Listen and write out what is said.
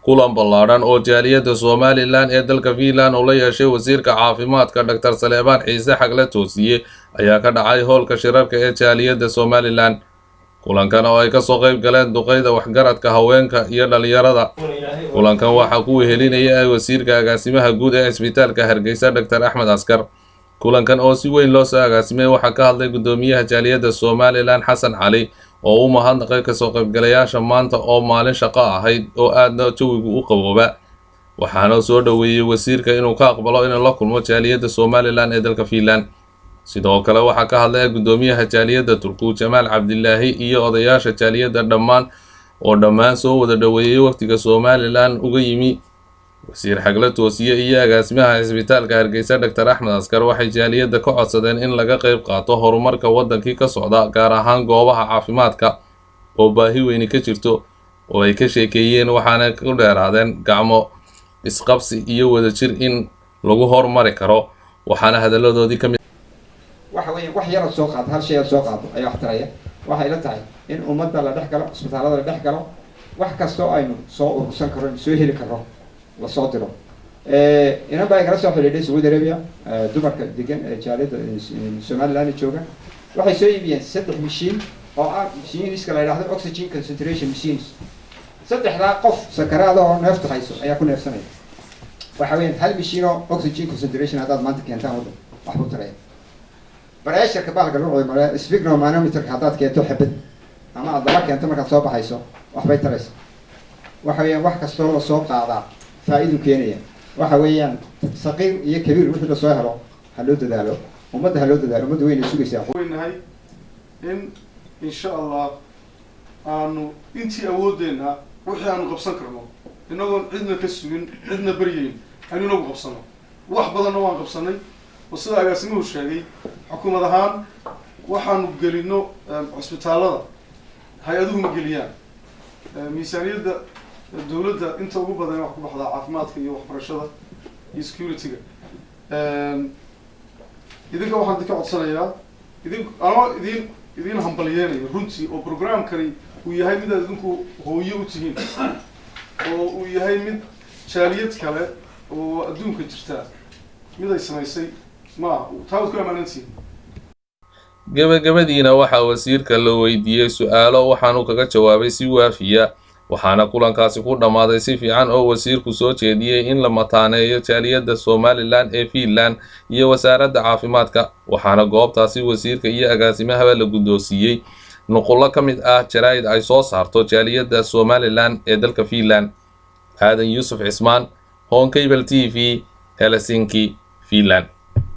kulan ballaaran oo jaaliyadda Somaliland ee dalka Finland oo la yeeshay wasiirka caafimaadka Dr. Saleebaan Ciise Xagle Toosiye ayaa ka dhacay hoolka shirarka ee jaaliyadda Somaliland. kulankan oo ay ka soo qayb galeen duqeyda waxgaradka haweenka iyo dhalinyarada. kulankan waxaa ku wehelinaya wasiirka agaasimaha guud ee isbitaalka Hargeysa Dr. Axmed Askar. kulankan oo si weyn loo soo agaasimay waxaa ka hadlay gudoomiyaha jaaliyadda Somaliland Xasan Cali oo u mahadnaqay ka soo qaybgalayaasha maanta oo maalin shaqo ahayd oo aadna jawigu u qabooba. waxaana soo dhaweeyay wasiirka inuu ka aqbalo in la kulmo jaaliyadda Somaliland ee dalka Finland. sidoo kale waxaa ka hadlay gudoomiyaha jaaliyadda Turku Jamaal Cabdillaahi iyo odayaasha jaaliyadda dhammaan soo wada dhaweeyay waqtiga Somaliland uga yimi. wasiir Xagle Toosiye iyo agaasimaha isbitaalka Hargeysa Dr. Axmed Askar waxay jaaliyadda ka codsadeen in laga qayb qaato horumarka wadankii ka socda, gaar ahaan goobaha caafimaadka oo baahi weyn ka jirto oo ay ka sheekeeyeen, waxaana ku dheeraadeen gacmo isqabsi iyo wadajir in lagu horumari karo. waxaana hadaladoodii ka mid wax yar soo qaad hal shay soo qaado ayaa wax taraya. waxay la tahay in ummadda la dhex galo, isbitaalada la dhex galo, wax kastoo aynu soo urursan karo, soo heli karo la soo diro. inaba ay kala soo xidhiidhay Saudi Arabia, dumarka degan ee jaaliyadda Somaliland jooga, waxay soo iibiyeen 3 mishiin oo ah mishiiniska la yiraahdo oxygen concentration machines. saddexda qof sakaraada oo neefta hayso ayaa ku neefsanaya. waxa weyn hal mishiin oo oxygen concentration hadaad maanta keentaan wada wax u taraya. barashka baalka loo codmaro sphygmomanometer hadaad keento xabad ama aad laba keento markaad soo baxayso waxbay taraysaa. waxa weeyaan wax kastoo la soo qaadaa faa'iido keenaya. waxa weeyaan saqiir iyo kabiir wixii la soo helo haloo dadaalo, ummadda haloo dadaalo, ummadda weyn ay sugaysaa. weynahay insha Allah aanu intii awoodeena wixii aanu qabsan karno inagoon cidna ka sugin, cidna baryeyn aynu nagu qabsano. wax badanna waan qabsanay oo sida agaasimuhu sheegay xukuumad ahaan waxaanu gelino cisbitaalada hay-aduhu ma geliyaan. miisaaniyadda dowladda inta ugu badan wax ku baxdaa caafimaadka iyo waxbarashada iyo security-ga. idinka waxaan ka codsanayaa idin hambalyeynaya runtii oo programkani uu yahay mid aad idinku hooyo u tihiin oo uu yahay mid jaaliyad kale oo adduunka jirta mid ay samaysay taawad ku ammaanantihiin. gabagabadiina waxaa wasiirka la weydiiyey su'aalo waxaanu kaga jawaabay si waafiya, waxaana kulankaasi ku dhammaaday si fiican oo wasiirku soo jeediyey in la mataaneeyo jaaliyadda Somaliland ee Finland iyo wasaaradda caafimaadka. waxaana goobtaasi wasiirka iyo agaasimahaba la guddoonsiiyey nuqullo ka mid ah jaraa'id ay soo saarto jaaliyadda Somaliland ee dalka Finland. aadan Yuusuf Cismaan, Home Cable TV, Helsinki, Finland.